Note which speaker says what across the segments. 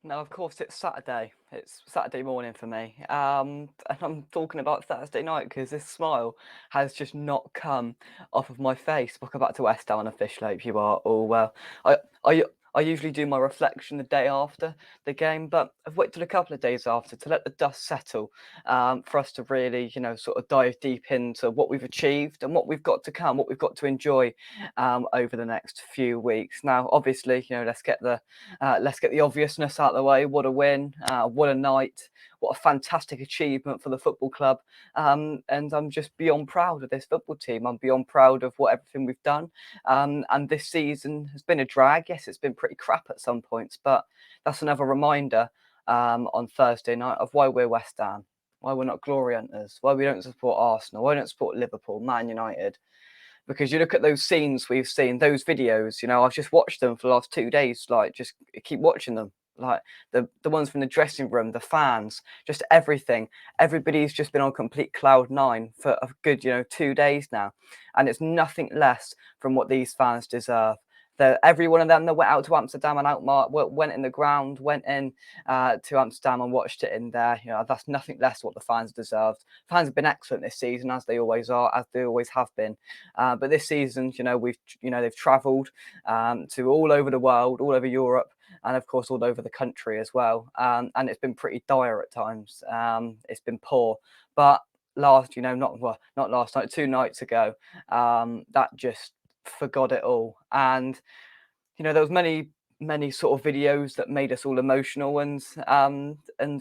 Speaker 1: No, of course it's Saturday. It's Saturday morning for me. And I'm talking about Thursday night because this smile has just not come off of my face. Welcome back to West Ham on a fish lope. You are all well. I I I usually do my reflection the day after the game, but I've waited a couple of days after to let the dust settle, for us to really, sort of dive deep into what we've achieved and what we've got to come, what we've got to enjoy, over the next few weeks. Now, obviously, let's get the obviousness out of the way. What a win! What a night! What a fantastic achievement for the football club! And I'm just beyond proud of this football team. I'm beyond proud of what everything we've done. And this season has been a drag. Yes, it's been pretty crap at some points, but that's another reminder on Thursday night of why we're West Ham, why we're not glory hunters, why we don't support Arsenal, why we don't support Liverpool, Man United, because you look at those scenes we've seen, those videos, I've just watched them for the last 2 days, like just keep watching them. Like the ones from the dressing room, the fans, just everything. Everybody's just been on complete cloud nine for a good, 2 days now. And it's nothing less from what these fans deserve. Every one of them that went out to Amsterdam and Alkmaar went in the ground, went in to Amsterdam and watched it in there. That's nothing less what the fans deserved. Fans have been excellent this season, as they always are, as they always have been. But this season, they've travelled to all over the world, all over Europe, and of course all over the country as well. And it's been pretty dire at times. It's been poor, but not last night, 2 nights ago, that just forgot it all. And there was many sort of videos that made us all emotional, and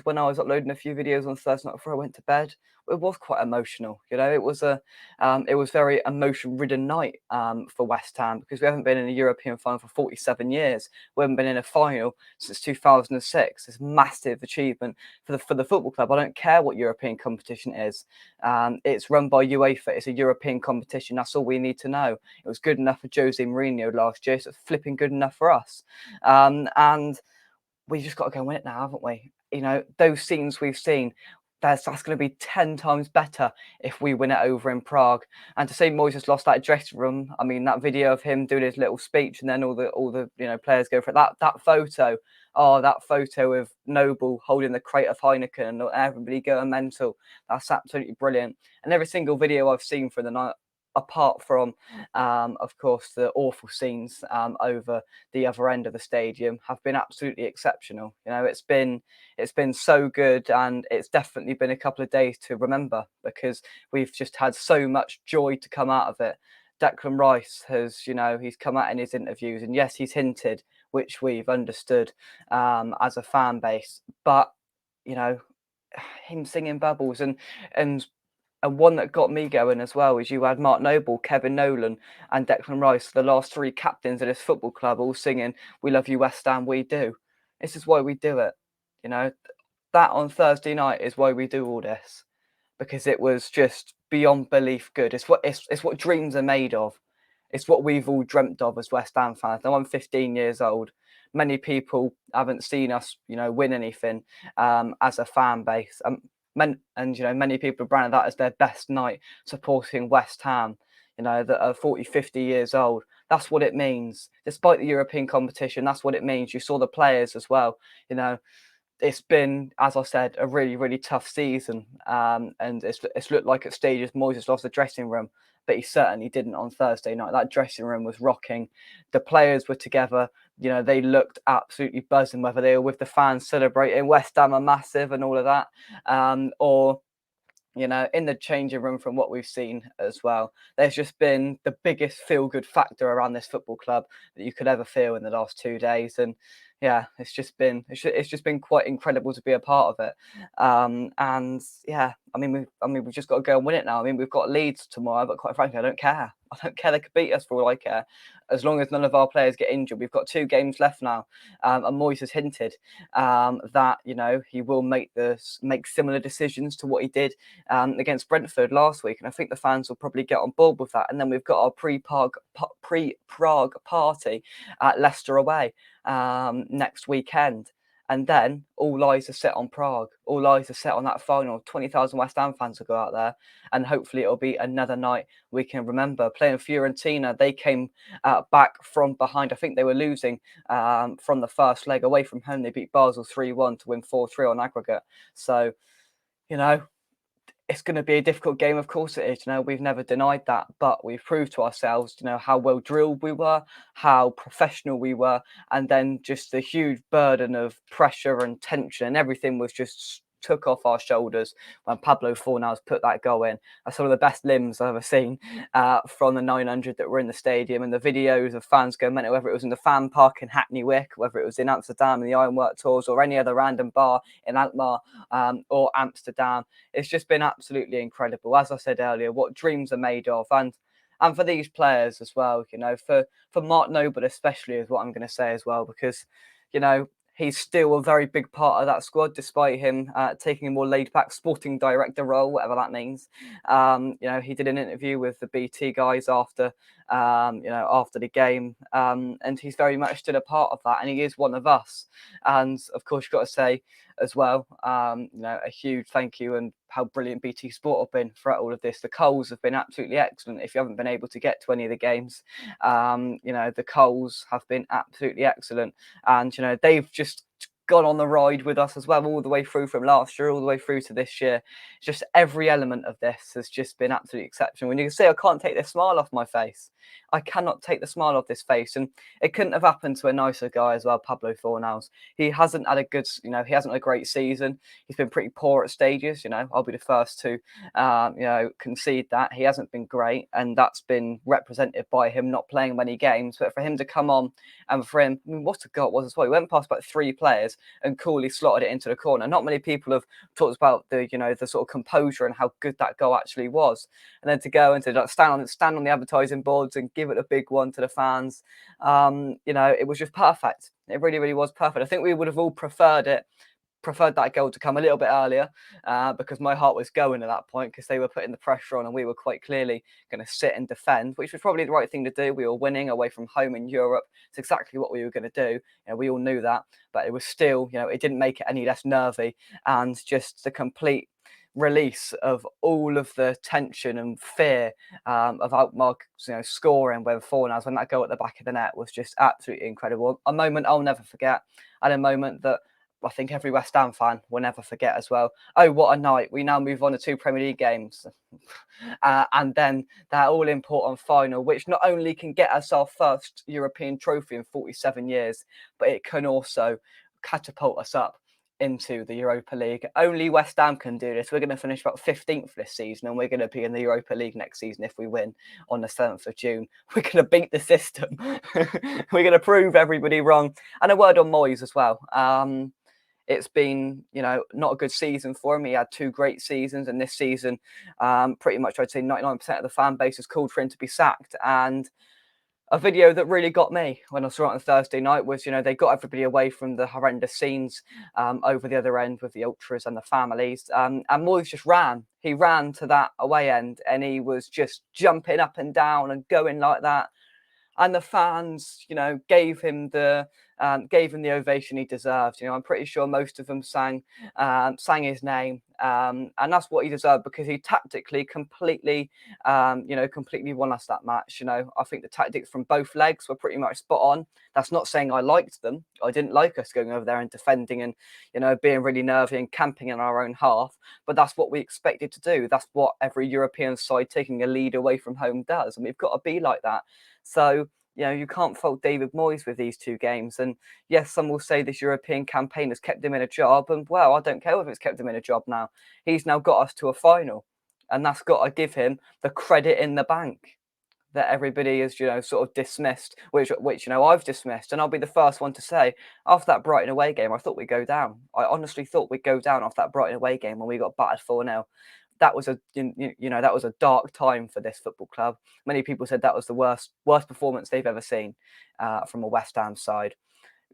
Speaker 1: when I was uploading a few videos on Thursday night before I went to bed, it was quite emotional. It was very emotion ridden night for West Ham, because we haven't been in a European final for 47 years. We haven't been in a final since 2006. It's a massive achievement for the football club. I don't care what European competition is. It's run by UEFA. It's a European competition. That's all we need to know. It was good enough for Jose Mourinho last year, so it's flipping good enough for us. And we just got to go and win it now, haven't we? Those scenes we've seen, that's going to be 10 times better if we win it over in Prague. And to say Moises lost that dressing room, I mean, that video of him doing his little speech and then all the players go for it. That photo, that photo of Noble holding the crate of Heineken and everybody going mental. That's absolutely brilliant. And every single video I've seen for the night, apart from, of course, the awful scenes over the other end of the stadium, have been absolutely exceptional. It's been so good, and it's definitely been a couple of days to remember, because we've just had so much joy to come out of it. Declan Rice has, he's come out in his interviews, and yes, he's hinted, which we've understood as a fan base, but you know, him singing Bubbles, and one that got me going as well is you had Mark Noble, Kevin Nolan, and Declan Rice, the last three captains of this football club, all singing "We love you, West Ham, we do." This is why we do it. You know that on Thursday night is why we do all this, because it was just beyond belief good. It's what dreams are made of. It's what we've all dreamt of as West Ham fans. Now I'm 15 years old. Many people haven't seen us, win anything as a fan base. Many people have branded that as their best night supporting West Ham. That are 40, 50 years old. That's what it means. Despite the European competition, that's what it means. You saw the players as well. You know, it's been, as I said, a really, really tough season. And it's looked like at stages Moises lost the dressing room, but he certainly didn't on Thursday night. That dressing room was rocking. The players were together. They looked absolutely buzzing, whether they were with the fans celebrating West Ham are massive and all of that, or in the changing room from what we've seen as well. There's just been the biggest feel good factor around this football club that you could ever feel in the last 2 days. And yeah, it's just been quite incredible to be a part of it. And yeah, we've just got to go and win it now. I mean, we've got Leeds tomorrow, but quite frankly, I don't care. I don't care. They could beat us for all I care, as long as none of our players get injured. We've got 2 games left now, and Moyes has hinted that he will make similar decisions to what he did against Brentford last week, and I think the fans will probably get on board with that. And then we've got our pre-Prague party at Leicester away next weekend. And then all eyes are set on Prague. All eyes are set on that final. 20,000 West Ham fans will go out there, and hopefully it'll be another night we can remember. Playing Fiorentina, they came back from behind. I think they were losing from the first leg away from home. They beat Basel 3-1 to win 4-3 on aggregate. So, you know, it's going to be a difficult game, of course it is. You know, we've never denied that, but we've proved to ourselves, you know, how well drilled we were, how professional we were, and then just the huge burden of pressure and tension and everything was just took off our shoulders when Pablo Fornals put that goal in. That's one of the best limbs I've ever seen from the 900 that were in the stadium, and the videos of fans going mental, whether it was in the fan park in Hackney Wick, whether it was in Amsterdam in the Ironwork Tours, or any other random bar in Alkmaar or Amsterdam. It's just been absolutely incredible. As I said earlier, what dreams are made of, and for these players as well, you know, for Mark Noble especially is what I'm going to say as well, because, you know, he's still a very big part of that squad, despite him taking a more laid-back sporting director role, whatever that means. You know, he did an interview with the BT guys after, you know, after the game, and he's very much still a part of that, and he is one of us. And of course, you've got to say as well, you know, a huge thank you and how brilliant BT Sport have been throughout all of this. The Coles have been absolutely excellent. If you haven't been able to get to any of the games, you know, the Coles have been absolutely excellent, and you know, they've just gone on the ride with us as well, all the way through from last year all the way through to this year. Just every element of this has just been absolutely exceptional. When you can see I can't take this smile off my face, I cannot take the smile off this face, and it couldn't have happened to a nicer guy as well, Pablo Fornals. He hasn't had a good, you know, he hasn't had a great season. He's been pretty poor at stages. You know, I'll be the first to, you know, concede that he hasn't been great, and that's been represented by him not playing many games. But for him to come on, and for him, I mean, what a goal was as well. He went past about three players and coolly slotted it into the corner. Not many people have talked about the, you know, the sort of composure and how good that goal actually was. And then to go and to like stand on the advertising boards and give it a big one to the fans, you know, it was just perfect. It really, really was perfect. I think we would have all preferred that goal to come a little bit earlier, because my heart was going at that point, because they were putting the pressure on and we were quite clearly going to sit and defend, which was probably the right thing to do. We were winning away from home in Europe. It's exactly what we were going to do. You know, we all knew that, but it was still, you know, it didn't make it any less nervy, and just the complete release of all of the tension and fear of Alkmaar, you know, scoring when Fornals, when that goal at the back of the net was just absolutely incredible. A moment I'll never forget, and a moment that I think every West Ham fan will never forget as well. Oh, what a night. We now move on to two Premier League games. And then that all important final, which not only can get us our first European trophy in 47 years, but it can also catapult us up into the Europa League. Only West Ham can do this. We're going to finish about 15th this season, and we're going to be in the Europa League next season if we win on the 7th of June. We're going to beat the system. We're going to prove everybody wrong. And a word on Moyes as well. It's been, you know, not a good season for him. He had two great seasons, and this season, pretty much I'd say 99% of the fan base has called for him to be sacked. And a video that really got me when I saw it on Thursday night was, you know, they got everybody away from the horrendous scenes over the other end with the ultras and the families. And Moyes just ran. He ran to that away end, and he was just jumping up and down and going like that. And the fans, you know, gave him the ovation he deserved. You know, I'm pretty sure most of them sang his name, and that's what he deserved, because he tactically completely, you know, completely won us that match. You know, I think the tactics from both legs were pretty much spot on. That's not saying I liked them. I didn't like us going over there and defending and, you know, being really nervy and camping in our own half. But that's what we expected to do. That's what every European side taking a lead away from home does, and we've got to be like that. So, you know, you can't fault David Moyes with these two games. And yes, some will say this European campaign has kept him in a job. And well, I don't care if it's kept him in a job now. He's now got us to a final. And that's got to give him the credit in the bank that everybody is, you know, sort of dismissed, which you know, I've dismissed. And I'll be the first one to say, after that Brighton away game, I thought we'd go down. I honestly thought we'd go down after that Brighton away game when we got battered 4-0. That was that was a dark time for this football club. Many people said that was the worst performance they've ever seen from a West Ham side.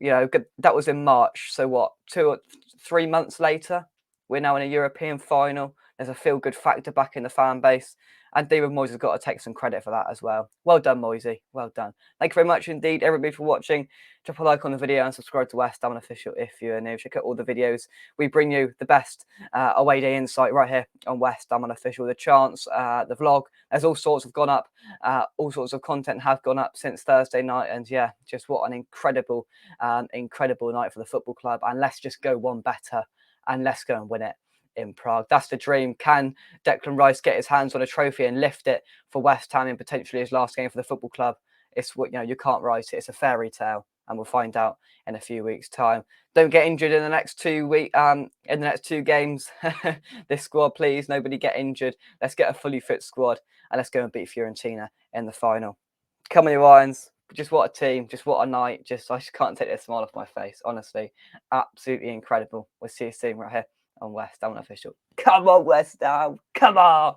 Speaker 1: You know, that was in March. So what, 2 or 3 months later, we're now in a European final. There's a feel-good factor back in the fan base, And David Moyes has got to take some credit for that as well. Well done, Moisey. Well done. Thank you very much indeed, everybody, for watching. Drop a like on the video and subscribe to West Ham Official if you're new. Check out all the videos. We bring you the best away day insight right here on West Ham Official. The chants, the vlog, there's all sorts have gone up. All sorts of content have gone up since Thursday night. And yeah, just what an incredible, incredible night for the football club. And let's just go one better and let's go and win it in Prague. That's the dream. Can Declan Rice get his hands on a trophy and lift it for West Ham in potentially his last game for the football club? It's what, you can't write it. It's a fairy tale, and we'll find out in a few weeks' time. Don't get injured in the next 2 week in the next 2 games. This squad, please. Nobody get injured. Let's get a fully fit squad and let's go and beat Fiorentina in the final. Come on, you Irons. Just what a team. Just what a night. I just can't take this smile off my face. Honestly, absolutely incredible. We'll see you soon right here on West Ham Official. Come on, West Ham. Come on.